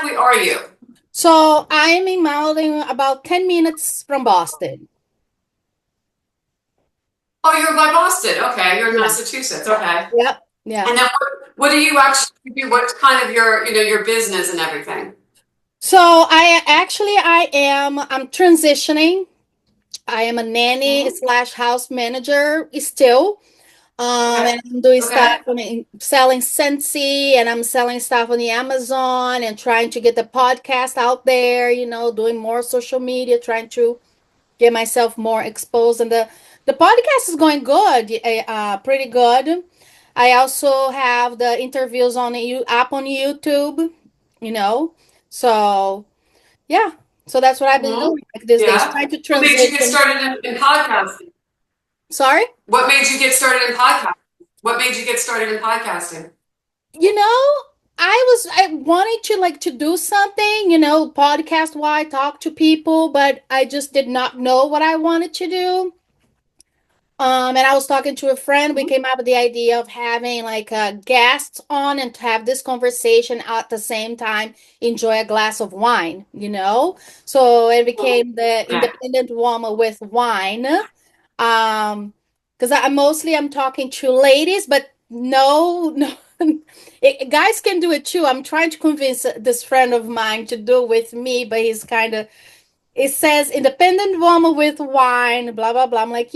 exactly are you? So I'm in Malden, about 10 minutes from Boston. Oh, you're by Boston. Okay, you're in Yeah. Massachusetts. Okay. Yep. Yeah. And then what do you actually do? What's kind of your, your business and everything? So I'm transitioning. I am a nanny Mhm. slash house manager still. Okay. And I'm doing stuff Okay. selling Scentsy, and I'm selling stuff on the Amazon and trying to get the podcast out there, doing more social media, trying to get myself more exposed. And the podcast is going good, pretty good. I also have the interviews on up on YouTube, you know. So yeah, so that's what I've been Hmm. doing like these days, Yeah. trying to What made you get transition. started in podcasting? Sorry. What made you get started in podcasting? What made you get started in podcasting? You know, I wanted to like to do something, podcast wise, talk to people, but I just did not know what I wanted to do. And I was talking to a friend. We Mhm. came up with the idea of having like guests on and to have this conversation at the same time, enjoy a glass of wine. So it became the Okay. independent woman with wine. Because I'm talking to ladies, but no, no, guys can do it too. I'm trying to convince this friend of mine to do it with me, but he's kind of, it says independent woman with wine, blah blah blah. I'm like,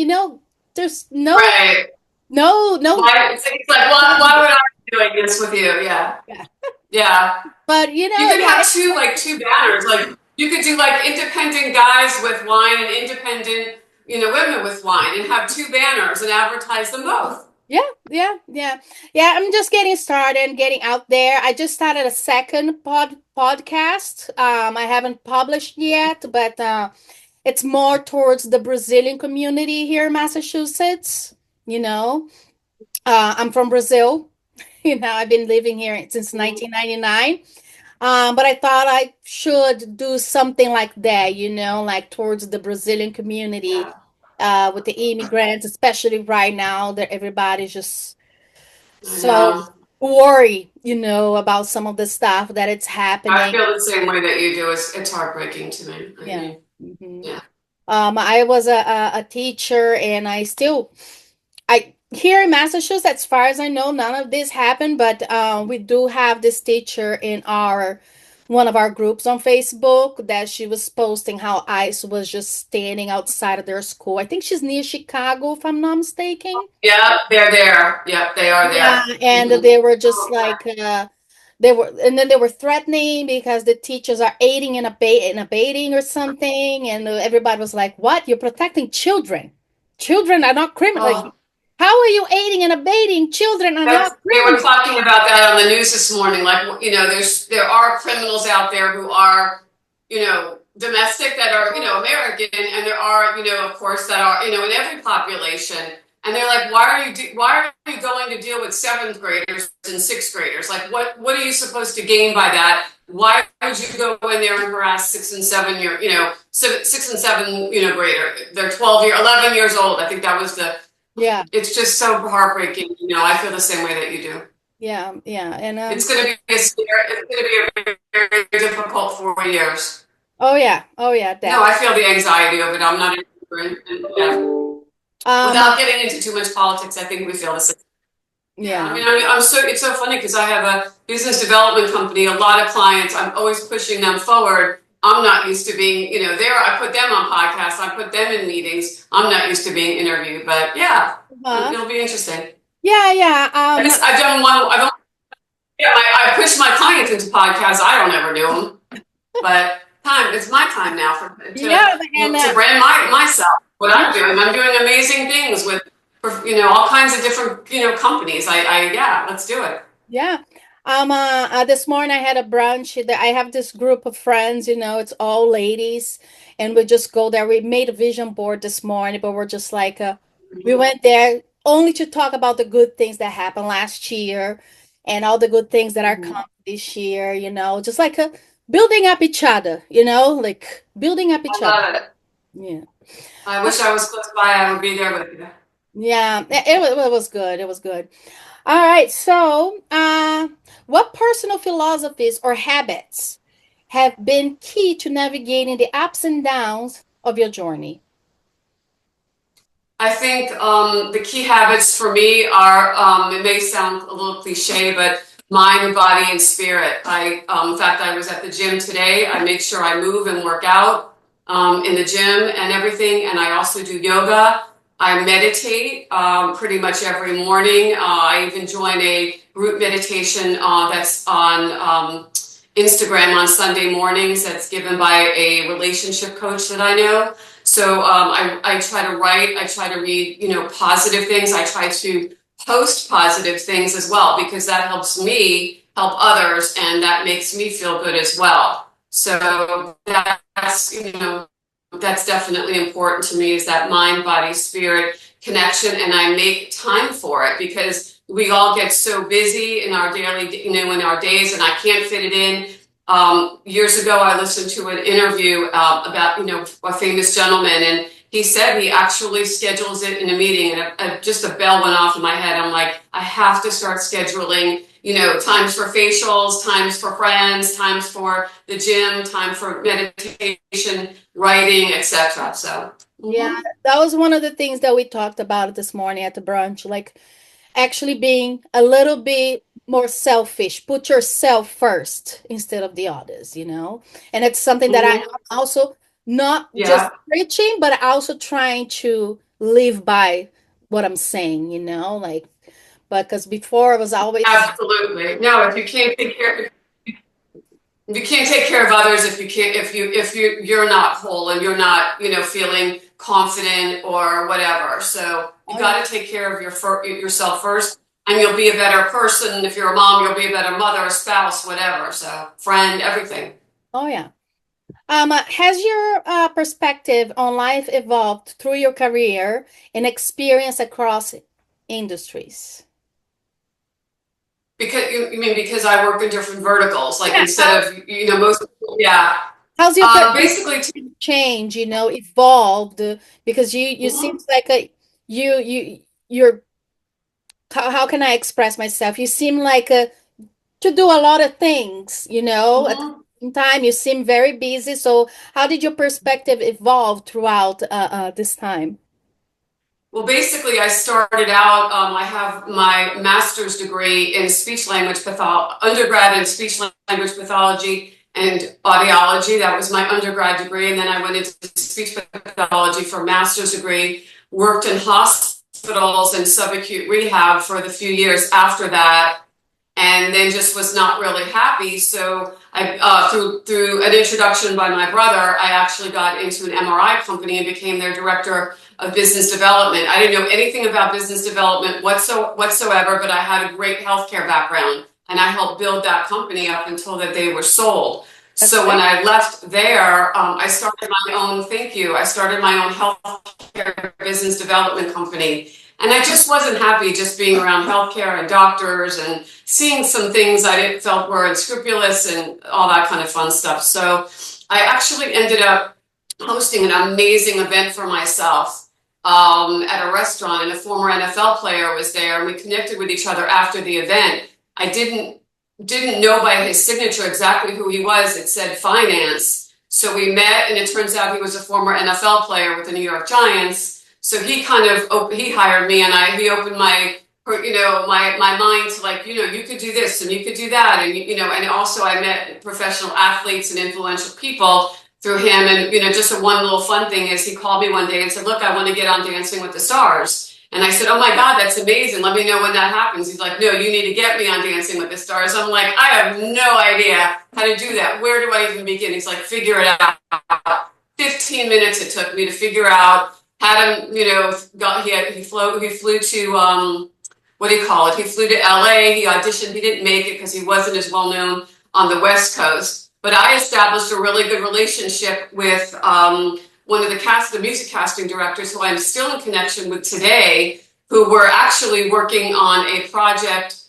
there's Right. no. Why? It's like, why would I be doing this with you? Yeah. Yeah. Yeah. But You could yeah, have two banners. Like you could do like independent guys with wine and independent, women with wine and have two banners and advertise them both. yeah. I'm just getting started and getting out there. I just started a second podcast. I haven't published yet, but it's more towards the Brazilian community here in Massachusetts. You know, I'm from Brazil. I've been living here since Mhm. 1999. But I thought I should do something like that, like towards the Brazilian community, Yeah. with the immigrants, especially right now that everybody's just I so know. worried, about some of the stuff that it's I happening. feel the same way that you do. It's heartbreaking to me. I Yeah. mean, hmm yeah. I was a teacher, and I here in Massachusetts, as far as I know, none of this happened, but we do have this teacher in our one of our groups on Facebook that she was posting how ICE was just standing outside of their school. I think she's near Chicago, if I'm not mistaken. Yeah, they're there. Yep, they are Yeah, there. and Hmm. they were just like and then they were threatening because the teachers are aiding and abating or something, and everybody was like, "What? You're protecting children? Children are not criminal. Like, Oh, how are you aiding and abating? Children are not they were criminal." talking about that on the news this morning. Like, there are criminals out there who are, domestic that are, American, and there are, of course, that are, in every population. And they're like, why are you going to deal with seventh graders and sixth graders? Like, what are you supposed to gain by that? Why would you go in there and harass 6 and 7 year, 6 and 7, grader? They're 11 years old. I think that was the Yeah, it's just so heartbreaking. I feel the same way that you do. yeah, and It's going to be it's going to be a very, very difficult 4 years. oh yeah, No, I definitely. feel the anxiety of it. I'm not yeah. Uh, Without getting into too much politics, I think we feel the same. Yeah, I yeah, mean, it's so funny because I have a business development company, a lot of clients. I'm always pushing them forward. I'm not used to being, there. I put them on podcasts. I put them in meetings. I'm not used to being interviewed, but yeah, uh, it'll be interesting. yeah. I've done one. Yeah, I push my clients into podcasts. I don't ever do them, but it's my time now yeah, and to brand myself. What yeah, I'm doing, I'm doing amazing things with, all kinds of different, companies. Yeah, let's do it. yeah. This morning I had a brunch. I have this group of friends, it's all ladies, and we just go there. We made a vision board this morning, but we're just like, we went there only to talk about the good things that happened last year and all the good things that are Mhm. coming this year, just like building up each other, like building up I each other. love it. Yeah. I wish I was close by. I would be there with you. Yeah, it was good. It was good. All right. So, what personal philosophies or habits have been key to navigating the ups and downs of your journey? I think the key habits for me are, it may sound a little cliche, but mind, body, and spirit. In fact, I was at the gym today. I make sure I move and work out in the gym and everything. And I also do yoga. I meditate pretty much every morning. I even join a group meditation that's on Instagram on Sunday mornings that's given by a relationship coach that I know. So I try to write, I try to read, positive things. I try to post positive things as well, because that helps me help others and that makes me feel good as well. So that's definitely important to me, is that mind, body, spirit connection. And I make time for it because we all get so busy in our daily, in our days, and I can't fit it in. Years ago, I listened to an interview about, a famous gentleman, and he said he actually schedules it in a meeting, and just a bell went off in my head. I'm like, I have to start scheduling, times for facials, times for friends, times for the gym, time for meditation, writing, etc. So, Yeah, that was one of the things that we talked about this morning at the brunch, like actually being a little bit more selfish, put yourself first instead of the others, you know? And it's something that I'm mhm, also not just yeah. preaching, but also trying to live by what I'm saying, like, because before I was always, Absolutely. No, if you can't take care of others, if you can't, you're not whole and you're not, feeling confident or whatever. So you oh yeah, got to take care of yourself first, and you'll be a better person. If you're a mom, you'll be a better mother, spouse, whatever. So friend, everything. oh yeah. Has your perspective on life evolved through your career and experience across industries? Because you mean because I work in different verticals, like Yeah, instead of, most people, yeah. how's your Basically, change, evolved? Because you mhm, seems like you're how can I express myself? You seem like to do a lot of things, at the mhm. same time. You seem very busy. So how did your perspective evolve throughout this time? Well, basically, I started out, I have my master's degree in speech language pathology, undergrad in speech language pathology and audiology. That was my undergrad degree. And then I went into speech pathology for a master's degree, worked in hospitals and subacute rehab for the few years after that, and then just was not really happy. So through an introduction by my brother, I actually got into an MRI company and became their director of business development. I didn't know anything about business development whatsoever, but I had a great healthcare background, and I helped build that company up until that they were sold. That's So when great. I left there, I started my own. Thank you. I started my own healthcare business development company. And I just wasn't happy just being around healthcare and doctors and seeing some things I didn't felt were unscrupulous and all that kind of fun stuff. So I actually ended up hosting an amazing event for myself at a restaurant, and a former NFL player was there, and we connected with each other after the event. I didn't know by his signature exactly who he was. It said finance. So we met, and it turns out he was a former NFL player with the New York Giants. So he hired me, and he opened my mind to, like, you could do this and you could do that, and also I met professional athletes and influential people through him. And just a one little fun thing is, he called me one day and said, look, I want to get on Dancing with the Stars. And I said, oh my God, that's amazing. Let me know when that happens. He's like, no, you need to get me on Dancing with the Stars. I'm like, I have no idea how to do that. Where do I even begin? He's like, figure it out. 15 minutes it took me to figure out. Had him, he flew to, what do you call it? He flew to LA. He auditioned. He didn't make it because he wasn't as well known on the West Coast. But I established a really good relationship with one of the music casting directors, who I'm still in connection with today, who were actually working on a project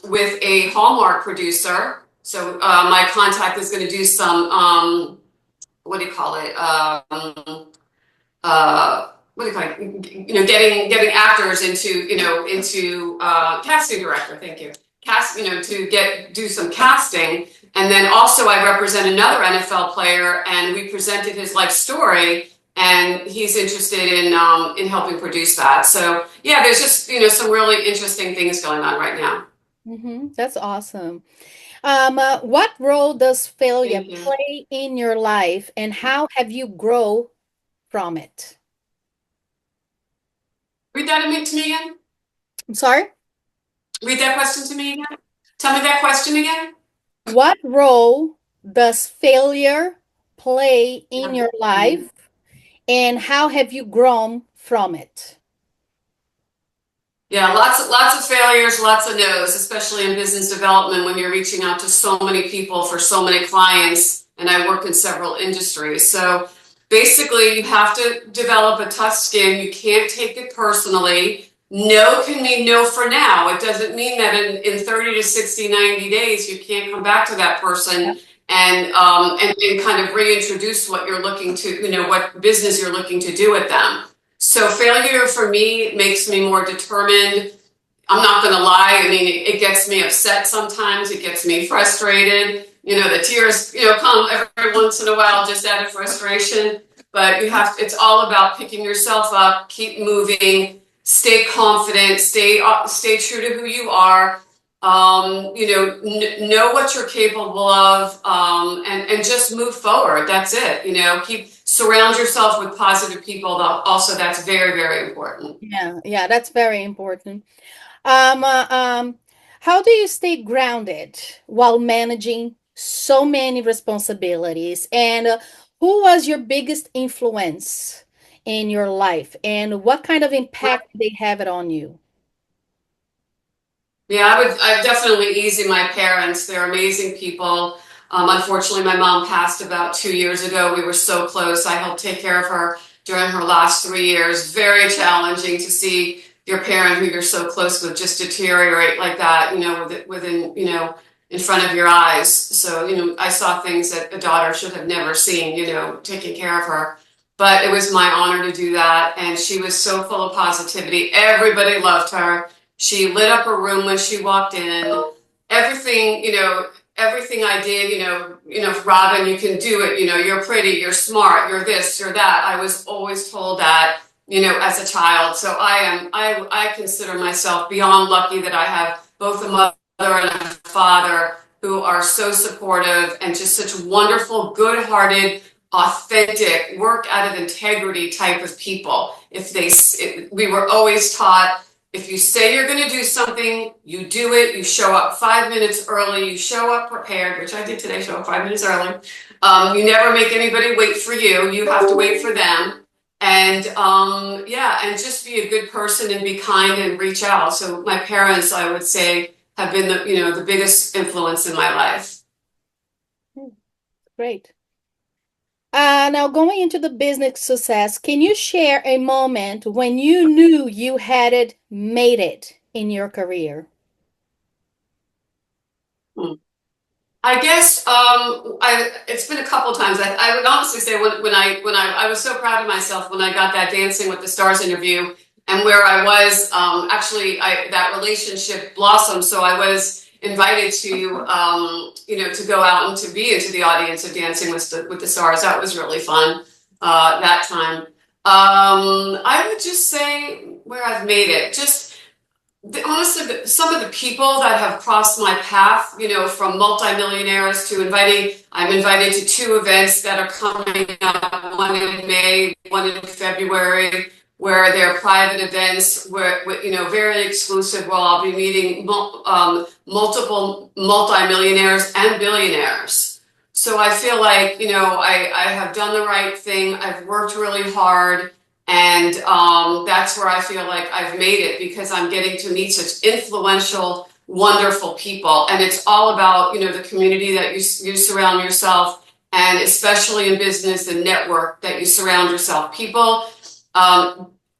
with a Hallmark producer. So my contact is going to do some, what do you call it? What do you call it? Getting actors into casting director. Thank you. do some casting. And then also I represent another NFL player, and we presented his life story, and he's interested in helping produce that. So yeah, there's just, some really interesting things going on right now. That's awesome. What role does failure Thank you. play in your life, and how have you grown from it? Read that to me again. I'm sorry? Read that question to me again. Tell me that question again. What role does failure play in Yeah. your life, and how have you grown from it? Yeah, lots of failures, lots of no's, especially in business development when you're reaching out to so many people for so many clients. And I work in several industries. So basically, you have to develop a tough skin. You can't take it personally. No can mean no for now. It doesn't mean that in 30 to 60, 90 days, you can't come back to that person and kind of reintroduce what you're looking to, what business you're looking to do with them. So failure for me makes me more determined. I'm not going to lie. I mean, it gets me upset sometimes. It gets me frustrated. The tears, come every once in a while just out of frustration. But it's all about picking yourself up, keep moving, stay confident, stay true to who you are. Know what you're capable of, and just move forward. That's it. Surround yourself with positive people. Also, that's very, very important. Yeah, that's very important. Um, uh, um, how do you stay grounded while managing so many responsibilities? And who was your biggest influence in your life? And what kind of impact did they have it on you? Yeah, I definitely easy my parents. They're amazing people. Unfortunately, my mom passed about 2 years ago. We were so close. I helped take care of her during her last 3 years. Very challenging to see your parent who you're so close with just deteriorate like that, within, in front of your eyes. So, I saw things that a daughter should have never seen, taking care of her. But it was my honor to do that. And she was so full of positivity. Everybody loved her. She lit up a room when she walked in. Everything, everything I did, Robin, you can do it. You're pretty, you're smart, you're this, you're that. I was always told that, as a child. So I consider myself beyond lucky that I have both a mother and a father who are so supportive and just such wonderful, good-hearted, authentic, work out of integrity type of people. We were always taught, if you say you're going to do something, you do it. You show up 5 minutes early. You show up prepared, which I did today, show up 5 minutes early. You never make anybody wait for you. You have to wait for them. And yeah, and just be a good person and be kind and reach out. So my parents, I would say, have been the biggest influence in my life. Great. Now, going into the business success, can you share a moment when you knew you had it made it in your career? Hmm. I guess it's been a couple times. I would honestly say when I was so proud of myself when I got that Dancing with the Stars interview, and where I was actually that relationship blossomed. So I was invited to to go out and to be into the audience of Dancing with the Stars. That was really fun that time. I would just say where I've made it. Just honestly, some of the people that have crossed my path, from multimillionaires to I'm invited to two events that are coming up, one in May, one in February, where they're private events, where, very exclusive, where I'll be meeting multiple multimillionaires and billionaires. So I feel like, I have done the right thing. I've worked really hard. And that's where I feel like I've made it, because I'm getting to meet such influential, wonderful people. And it's all about, the community that you surround yourself, and especially in business, the network that you surround yourself. People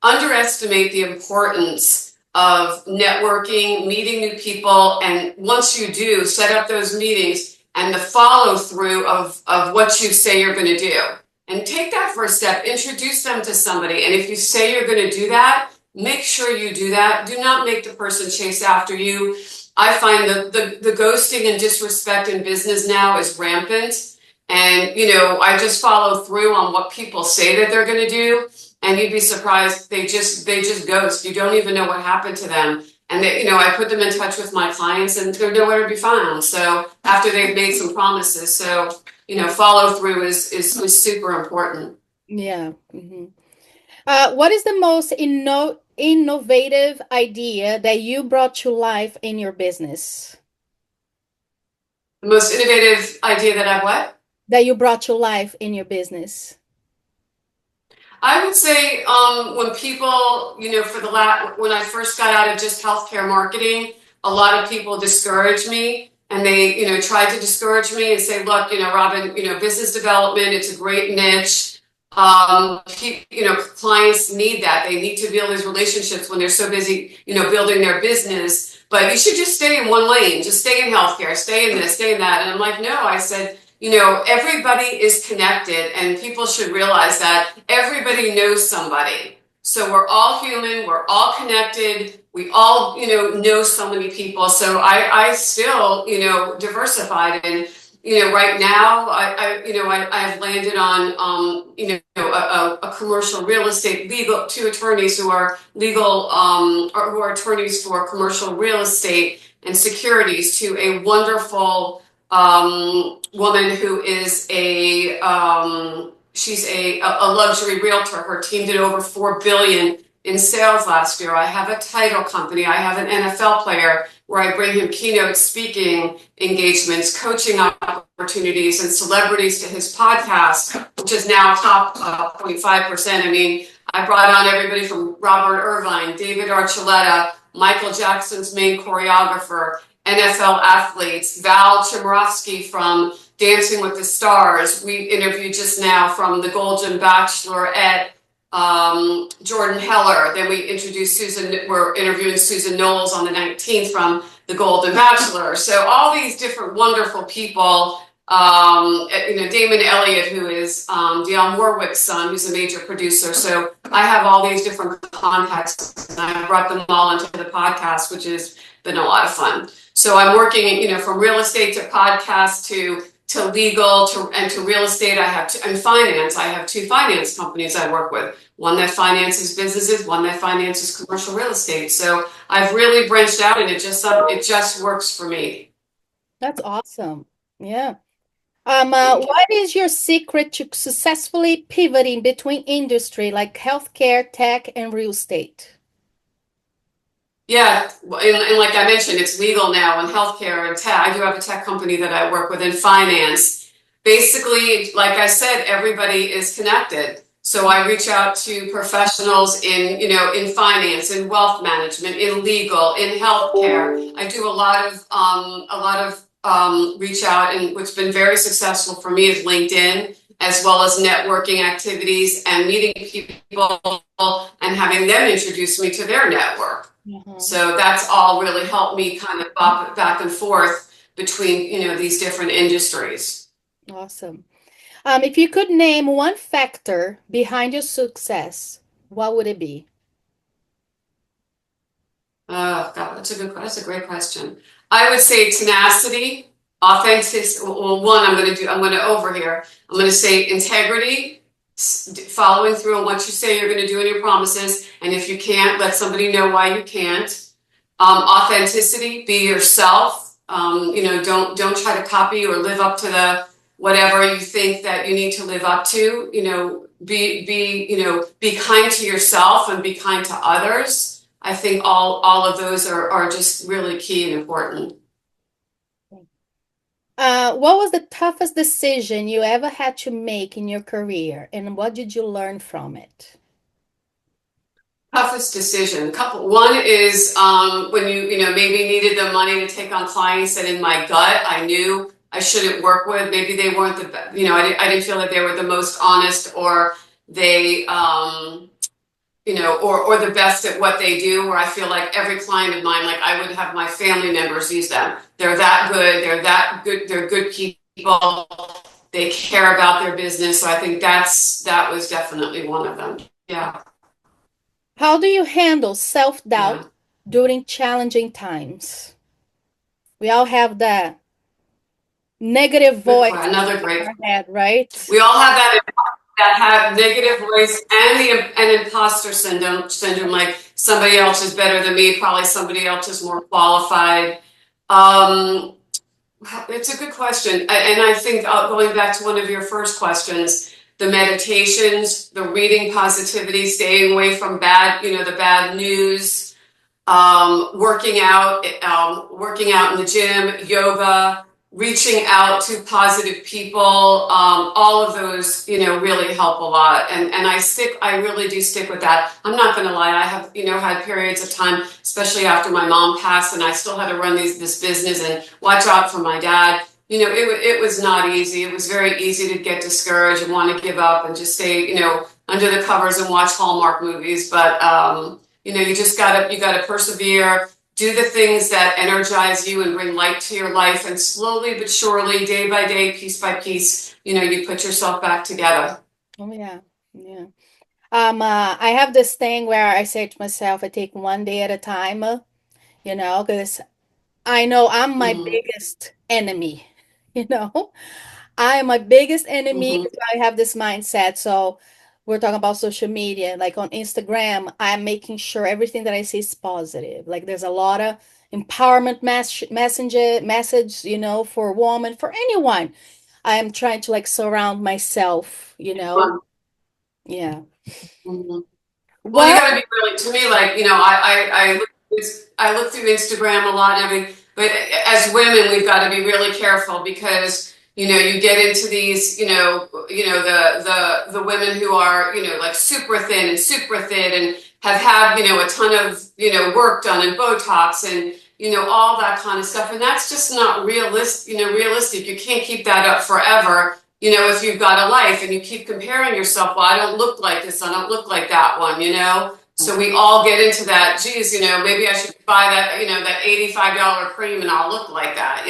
underestimate the importance of networking, meeting new people. And once you do, set up those meetings and the follow through of what you say you're going to do. And take that first step, introduce them to somebody. And if you say you're going to do that, make sure you do that. Do not make the person chase after you. I find the ghosting and disrespect in business now is rampant. And, I just follow through on what people say that they're going to do. And you'd be surprised. They just ghost. You don't even know what happened to them. And I put them in touch with my clients and they're nowhere to be found. So after they've made some promises. So, follow through is super important. Yeah. Hmm. What is the most innovative idea that you brought to life in your business? The most innovative idea that I've what? That you brought to life in your business? I would say when people, when I first got out of just healthcare marketing, a lot of people discouraged me and they, tried to discourage me and say, look, Robin, business development, it's a great niche. Clients need that. They need to build these relationships when they're so busy, building their business. But you should just stay in one lane, just stay in healthcare, stay in this, stay in that. And I'm like, no, I said, everybody is connected and people should realize that everybody knows somebody. So we're all human, we're all connected, we all, know so many people. So I still, diversified and, right now I've landed on, a commercial real estate legal, two attorneys who are legal, or who are attorneys for commercial real estate and securities to a wonderful woman who is she's a luxury realtor. Her team did over 4 billion in sales last year. I have a title company. I have an NFL player where I bring him keynote speaking engagements, coaching opportunities, and celebrities to his podcast, which is now top 0.5%. I mean, I brought on everybody from Robert Irvine, David Archuleta, Michael Jackson's main choreographer, NFL athletes, Val Chemorowski from Dancing with the Stars. We interviewed just now from The Golden Bachelorette, Jordan Heller. Then we're interviewing Susan Knowles on the 19th from The Golden Bachelor. So all these different wonderful people, Damon Elliott, who is Dionne Warwick's son, who's a major producer. So I have all these different contacts and I brought them all into the podcast, which has been a lot of fun. So I'm working, from real estate to podcast to legal to real estate. And finance. I have two finance companies I work with. One that finances businesses, one that finances commercial real estate. So I've really branched out, and it just works for me. That's awesome. Yeah. What is your secret to successfully pivoting between industry like healthcare, tech, and real estate? Yeah, and like I mentioned, it's legal now in healthcare and tech. I do have a tech company that I work with in finance. Basically, like I said, everybody is connected. So I reach out to professionals in finance, in wealth management, in legal, in healthcare. I do a lot of reach out, and what's been very successful for me is LinkedIn, as well as networking activities and meeting people and having them introduce me to their network. Mhm. So that's all really helped me kind of bop back and forth between, these different industries. Awesome. If you could name one factor behind your success, what would it be? Oh, God, that's a great question. I would say tenacity, authenticity. Well, one, I'm going to over here. I'm going to say integrity, following through on what you say you're going to do in your promises. And if you can't, let somebody know why you can't. Authenticity, be yourself. Don't try to copy or live up to the whatever you think that you need to live up to. Be kind to yourself and be kind to others. I think all of those are just really key and important. What was the toughest decision you ever had to make in your career, and what did you learn from it? Toughest decision. One is when you maybe needed the money to take on clients that in my gut I knew I shouldn't work with. Maybe they weren't I didn't feel that they were the most honest, or they or the best at what they do, where I feel like every client of mine, like I would have my family members use them. They're that good, they're good people, they care about their business. So I think that was definitely one of them. Yeah. How do you handle self-doubt Yeah. during challenging times? We all have that negative Good voice question. Another in great. our head, right? We all have that have negative voice and the imposter syndrome, like somebody else is better than me, probably somebody else is more qualified. Um, it's a good question. And I think going back to one of your first questions, the meditations, the reading positivity, staying away from the bad news, working out in the gym, yoga, reaching out to positive people, all of those, really help a lot. And I really do stick with that. I'm not going to lie. I have, had periods of time, especially after my mom passed and I still had to run this business and watch out for my dad. It was not easy. It was very easy to get discouraged and want to give up and just stay, under the covers and watch Hallmark movies. But, you gotta persevere, do the things that energize you and bring light to your life, and slowly but surely, day by day, piece by piece, you put yourself back together. Oh yeah, yeah. I have this thing where I say to myself, I take one day at a time, because I know I'm my Hmm. biggest enemy, you know. I am my biggest enemy Hmm. because I have this mindset. So we're talking about social media, like on Instagram, I'm making sure everything that I see is positive. Like there's a lot of empowerment message, for women, for anyone. I am trying to like surround myself. Yeah. Well, you What? got to be really, to me, like, I look through Instagram a lot and everything, but as women, we've got to be really careful because, you get into these, the women who are, like super thin and have had, a ton of, work done and Botox and, all that kind of stuff. And that's just not realistic. You can't keep that up forever. If you've got a life and you keep comparing yourself, well, I don't look like this, I don't look like that one. So we all get into that, geez, maybe I should buy that $85 cream and I'll look like that.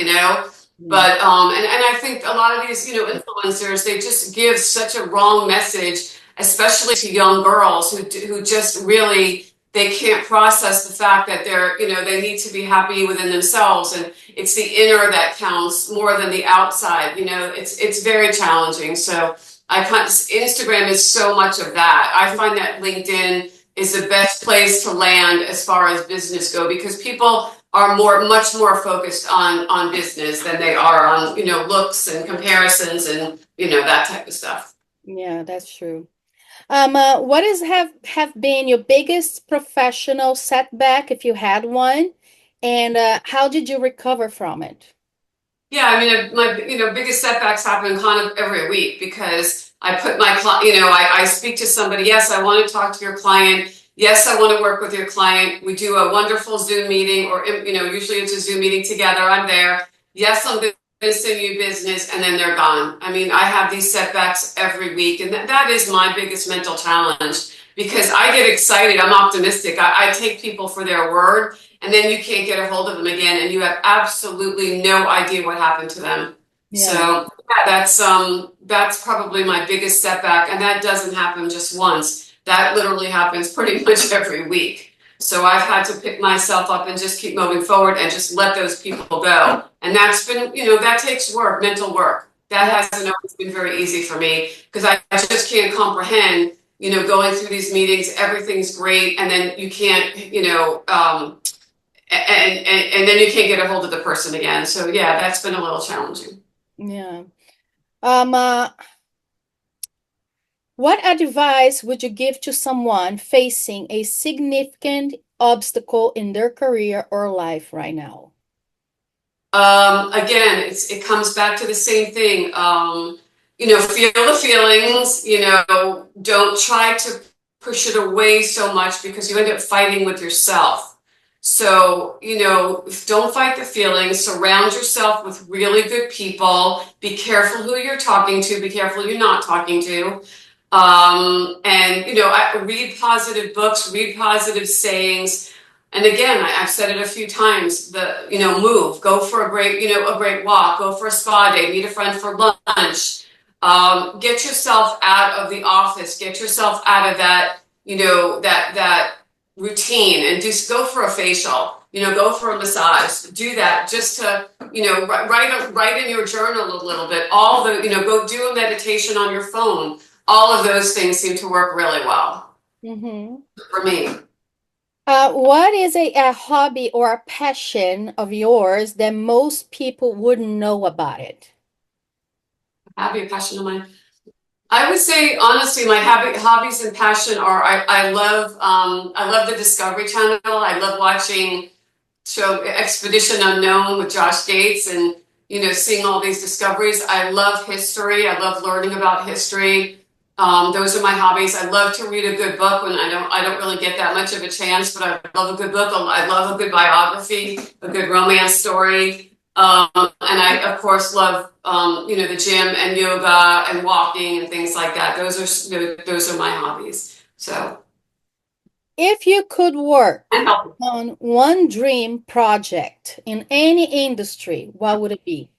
Yeah. But and I think a lot of these, influencers, they just give such a wrong message, especially to young girls who just really they can't process the fact that they need to be happy within themselves and it's the inner that counts more than the outside. It's very challenging. So Instagram is so much of that. I find that LinkedIn is the best place to land as far as business go because people are much more focused on business than they are on, looks and comparisons and, that type of stuff. Yeah, that's true. What is have been your biggest professional setback if you had one, and how did you recover from it? Yeah, I mean, my biggest setbacks happen kind of every week because I put my I speak to somebody. Yes, I want to talk to your client. Yes, I want to work with your client. We do a wonderful Zoom meeting, or usually it's a Zoom meeting together. I'm there. Yes, I'm going to send you business, and then they're gone. I mean, I have these setbacks every week, and that is my biggest mental challenge because I get excited. I'm optimistic. I take people for their word and then you can't get a hold of them again and you have absolutely no idea what happened to them. Yeah, So yeah, that's probably my biggest setback and that doesn't happen just once. That literally happens pretty much every week. So I've had to pick myself up and just keep moving forward and just let those people go. And that's been, that takes work, mental work. That yeah, hasn't always been very easy for me because I just can't comprehend, going through these meetings, everything's great, and then you can't, and then you can't get a hold of the person again. So yeah, that's been a little challenging. yeah. Um, uh, what advice would you give to someone facing a significant obstacle in their career or life right now? Again, it comes back to the same thing. Feel the feelings, don't try to push it away so much because you end up fighting with yourself. So, don't fight the feelings, surround yourself with really good people, be careful who you're talking to, be careful who you're not talking to. And, I read positive books, read positive sayings. And again, I've said it a few times, move, go for a great walk, go for a spa day, meet a friend for lunch, get yourself out of the office, get yourself out of that, that routine and just go for a facial. go for a massage, do that just to, write in your journal a little bit, all the, go do a meditation on your phone. All of those things seem to work really well for me. What is a hobby or a passion of yours that most people wouldn't know about it? Hobby or passion of mine. I would say honestly, my hobbies and passion are I love the Discovery Channel. I love watching show Expedition Unknown with Josh Gates and seeing all these discoveries. I love history. I love learning about history. Those are my hobbies. I love to read a good book when I don't really get that much of a chance, but I love a good book. I love a good biography, a good romance story. And I of course love the gym and yoga and walking and things like that. Those are my hobbies. So If you could work and healthy. on one dream project in any industry, what would it be?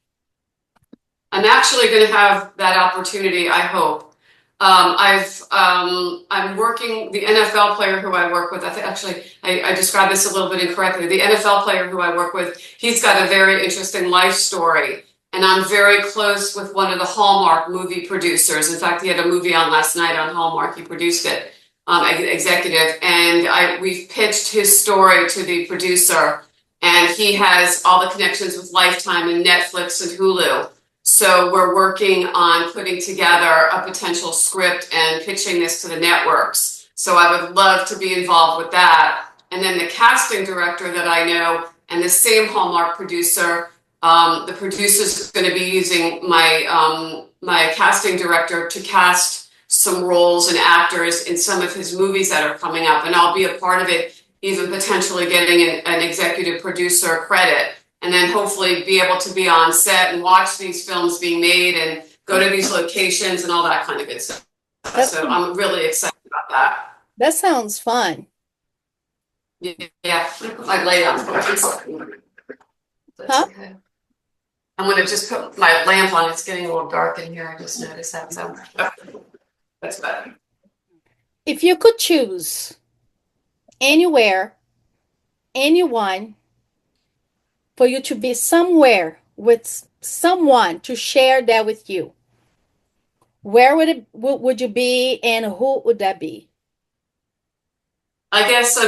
I'm actually going to have that opportunity, I hope. I'm working the NFL player who I work with. I think actually I described this a little bit incorrectly. The NFL player who I work with, he's got a very interesting life story, and I'm very close with one of the Hallmark movie producers. In fact, he had a movie on last night on Hallmark. He produced it, executive, and we've pitched his story to the producer, and he has all the connections with Lifetime and Netflix and Hulu. So we're working on putting together a potential script and pitching this to the networks. So I would love to be involved with that. And then the casting director that I know and the same Hallmark producer, the producer's going to be using my casting director to cast some roles and actors in some of his movies that are coming up. And I'll be a part of it, even potentially getting an executive producer credit. And then hopefully be able to be on set and watch these films being made and go to these locations and all that kind of good stuff. So I'm really excited about that. That sounds fun. Yeah, I lay down for it. That's okay. I'm going to just put my lamp on. It's getting a little dark in here. I just noticed that. So that's better. If you could choose anywhere, anyone, for you to be somewhere with someone to share that with you, where would you be and who would that be? I guess,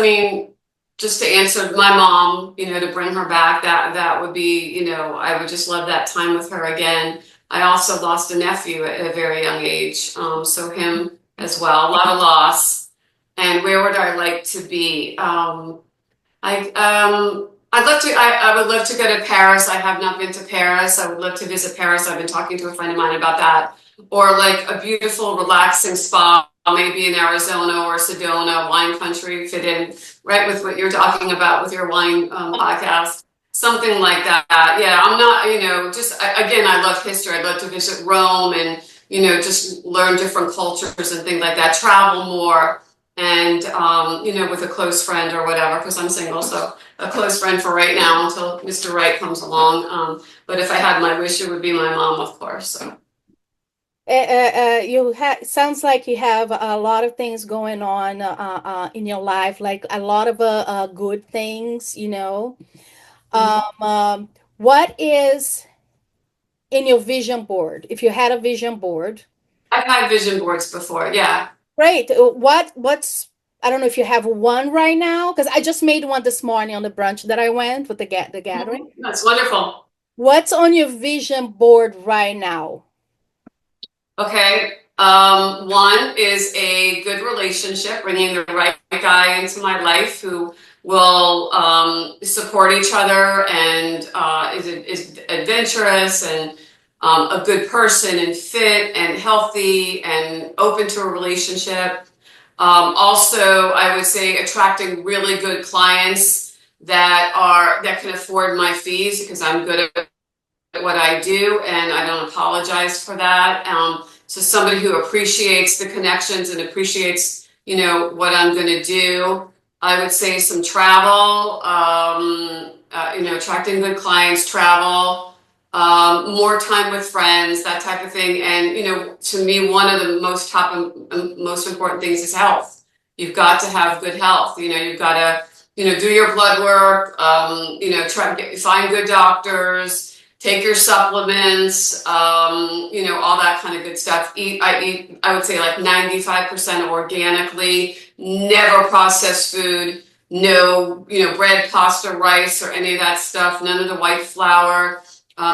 just to answer my mom, to bring her back, that would be, I would just love that time with her again. I also lost a nephew at a very young age, so him as well, a lot of loss. And where would I like to be? I would love to go to Paris. I have not been to Paris. I would love to visit Paris. I've been talking to a friend of mine about that. Or like a beautiful, relaxing spa, maybe in Arizona or Sedona, wine country, fit in right with what you're talking about with your wine podcast. Something like that. Yeah, I'm not, again, I love history. I'd love to visit Rome and, just learn different cultures and things like that. Travel more. And, with a close friend or whatever, because I'm single, so a close friend for right now until Mr. Right comes along. But if I had my wish, it would be my mom, of course. So. Sounds like you have a lot of things going on in your life, like a lot of good things, What is in your vision board? If you had a vision board. I've had vision boards before, yeah. Great. What's I don't know if you have one right now, because I just made one this morning on the brunch that I went with the gathering. That's wonderful. What's on your vision board right now? Okay. One is a good relationship, bringing the right guy into my life who will support each other and is adventurous and a good person and fit and healthy and open to a relationship. Also, I would say attracting really good clients that can afford my fees because I'm good at what I do and I don't apologize for that. So somebody who appreciates the connections and appreciates, what I'm going to do. I would say some travel, attracting good clients, travel, more time with friends, that type of thing. And, to me, one of the most important things is health. You've got to have good health. You've got to, do your blood work, try to find good doctors, take your supplements, all that kind of good stuff. I eat, I would say like 95% organically, never processed food, no, bread, pasta, rice, or any of that stuff, none of the white flour.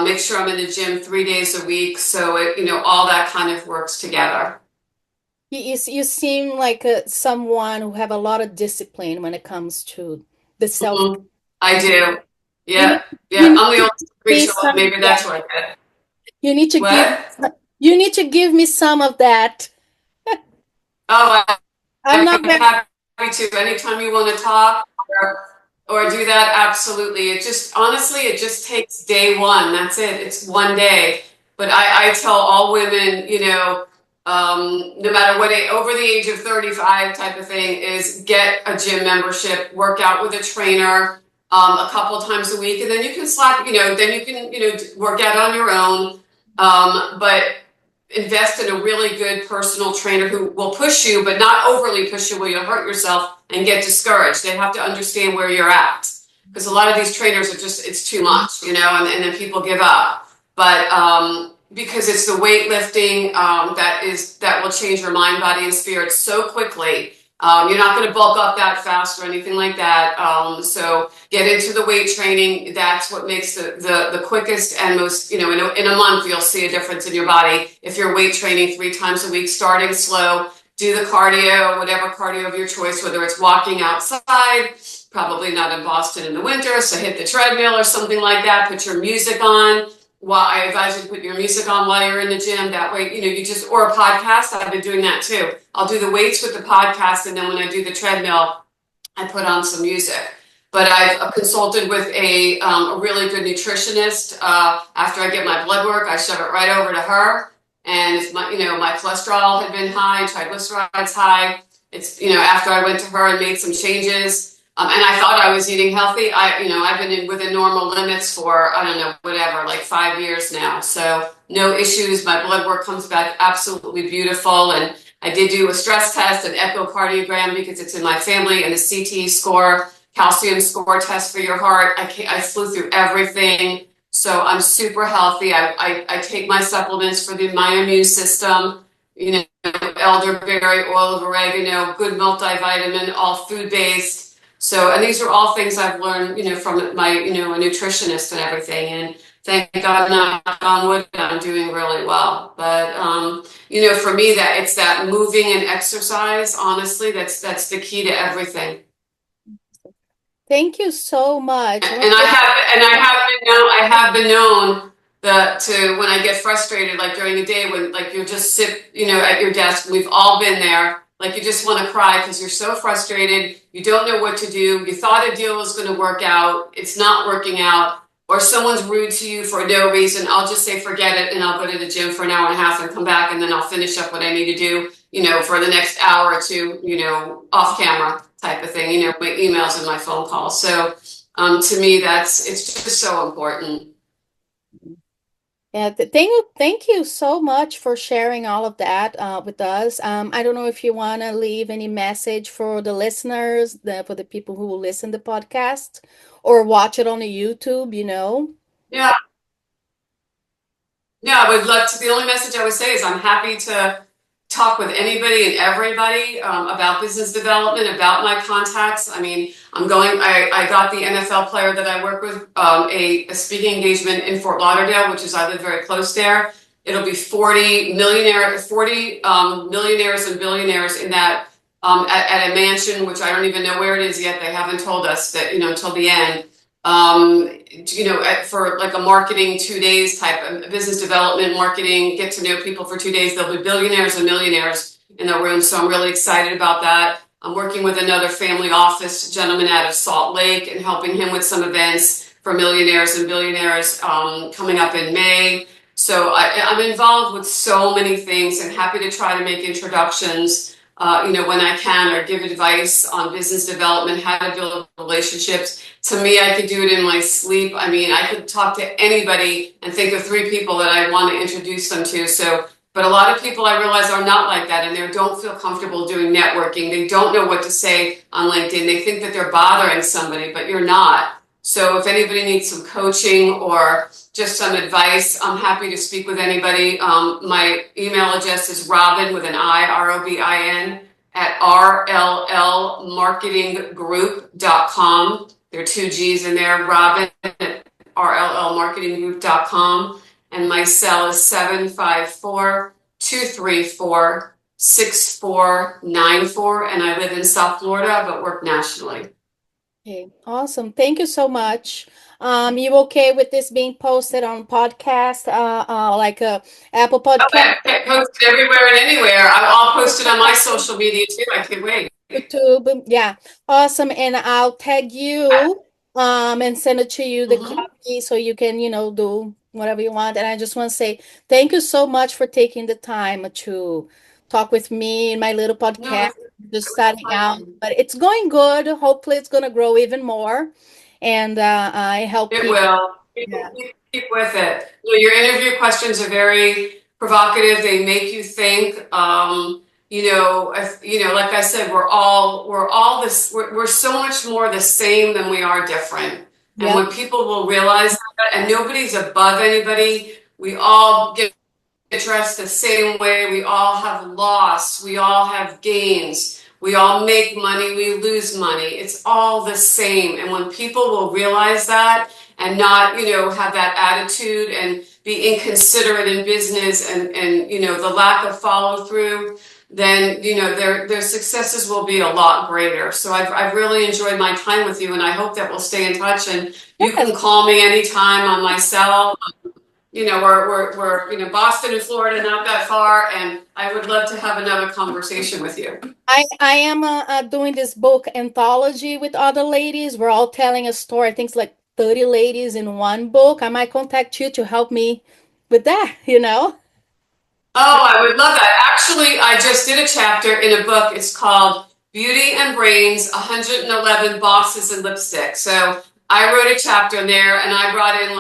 Make sure I'm in the gym 3 days a week. So all that kind of works together. You seem like someone who have a lot of discipline when it comes to the self. Mhm. I do. You need Yeah. you Yeah. need I'm the to only give me preacher. some of Maybe that. that's what I get. You need to give What? you need to give me some of that. Oh, I'm I'd not be very happy to. Anytime you want to talk or do that, absolutely. Honestly, it just takes day one. That's it. It's one day. But I tell all women, no matter what, over the age of 35 type of thing, is get a gym membership, work out with a trainer, a couple times a week, and then you can work out on your own. But invest in a really good personal trainer who will push you, but not overly push you where you'll hurt yourself and get discouraged. They have to understand where you're at. Because a lot of these trainers are it's too much, and then people give up. But because it's the weightlifting that will change your mind, body, and spirit so quickly. You're not going to bulk up that fast or anything like that. So get into the weight training. That's what makes the quickest and most, in a month, you'll see a difference in your body. If you're weight training 3 times a week, starting slow, do the cardio, whatever cardio of your choice, whether it's walking outside, probably not in Boston in the winter, so hit the treadmill or something like that, put your music on. I advise you to put your music on while you're in the gym. That way, or a podcast. I've been doing that too. I'll do the weights with the podcast, and then when I do the treadmill, I put on some music. But I've consulted with a really good nutritionist. After I get my blood work, I shove it right over to her. And if my cholesterol had been high, triglycerides high, after I went to her and made some changes, and I thought I was eating healthy. I've been within normal limits for, I don't know, whatever, like 5 years now. So no issues. My blood work comes back absolutely beautiful. And I did do a stress test, an echocardiogram because it's in my family, and a CT score, calcium score test for your heart. I flew through everything. So I'm super healthy. I take my supplements for my immune system, elderberry, oil of oregano, good multivitamin, all food-based. So, and these are all things I've learned, from my, a nutritionist and everything. And thank God, knock on wood, I'm doing really well. But, for me, that it's that moving and exercise, honestly, that's the key to everything. Thank you so much. And I have been known to when I get frustrated, like during the day when like you just sit, at your desk, we've all been there. Like you just want to cry because you're so frustrated. You don't know what to do. You thought a deal was going to work out. It's not working out. Or someone's rude to you for no reason. I'll just say, forget it. And I'll go to the gym for an hour and a half and come back. And then I'll finish up what I need to do, for the next hour or two, off camera type of thing, my emails and my phone calls. So to me, it's just so important. Yeah, thank you so much for sharing all of that with us. I don't know if you want to leave any message for the listeners, for the people who will listen to the podcast or watch it on the YouTube. Yeah. Yeah, I would love to. The only message I would say is I'm happy to talk with anybody and everybody about business development, about my contacts. I mean, I got the NFL player that I work with a speaking engagement in Fort Lauderdale, I live very close there. It'll be 40 millionaires and billionaires in that at a mansion, which I don't even know where it is yet. They haven't told us that, until the end. For like a marketing 2 days type of business development, marketing, get to know people for 2 days. There'll be billionaires and millionaires in the room. So I'm really excited about that. I'm working with another family office gentleman out of Salt Lake and helping him with some events for millionaires and billionaires coming up in May. So I'm involved with so many things and happy to try to make introductions, when I can, or give advice on business development, how to build relationships. To me, I could do it in my sleep. I mean, I could talk to anybody and think of 3 people that I want to introduce them to. So But a lot of people I realize are not like that, and they don't feel comfortable doing networking. They don't know what to say on LinkedIn. They think that they're bothering somebody, but you're not. So if anybody needs some coaching or just some advice, I'm happy to speak with anybody. My email address is Robin with an I, ROBIN, at rllmarketinggroup.com. There are two G's in there, Robin at rllmarketinggroup.com. And my cell is 754-234-6494. And I live in South Florida, but work nationally. Okay, awesome. Thank you so much. You okay with this being posted on podcast, like Apple Podcast, I post it everywhere and anywhere. I'll post it on my social media too. I can't wait. YouTube? Yeah, awesome. And I'll tag you, and send it to you the copy so you can, do whatever you want. And I just want to say thank you so much for taking the time to talk with me in my little No, podcast. it Just was starting out, fun. but it's going good. Hopefully, it's going to grow even more. And I help It people. will. Yeah. Keep with it. Your interview questions are very provocative. They make you think. Like I said, we're all this. We're so much more the same than we are different. And Yeah. when people will realize that, and nobody's above anybody, we all get dressed the same way. We all have loss. We all have gains. We all make money. We lose money. It's all the same. And when people will realize that and not, have that attitude and be inconsiderate in business and the lack of follow through, then, their successes will be a lot greater. So I've really enjoyed my time with you, and I hope that we'll stay in touch, and you Yes. can call me anytime on my cell. We're Boston and Florida, not that far, and I would love to have another conversation with you. I am doing this book anthology with other ladies. We're all telling a story. I think it's like 30 ladies in one book. I might contact you to help me with that. Oh, I would love that. Actually, I just did a chapter in a book. It's called Beauty and Brains, 111 Bosses and Lipstick. So I wrote a chapter in there, and I brought in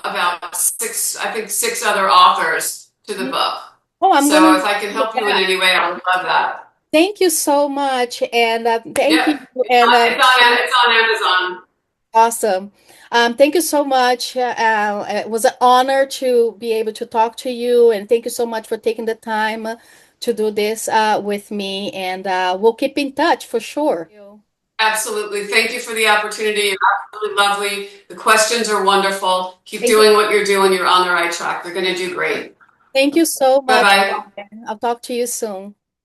about six other authors to the book. Oh, I'm So gonna if I can help you in any way, I would love that. thank you so much, and thank Yeah, you, and it's on Amazon. awesome. Thank you so much. It was an honor to be able to talk to you, and thank you so much for taking the time to do this with me. And we'll keep in touch for sure. Absolutely. Thank you for the opportunity. You're absolutely lovely. The questions are wonderful. Keep Thank doing what you're doing. You're on the right track. You're going to do great. Thank you so much. Bye-bye. I'll talk to you soon.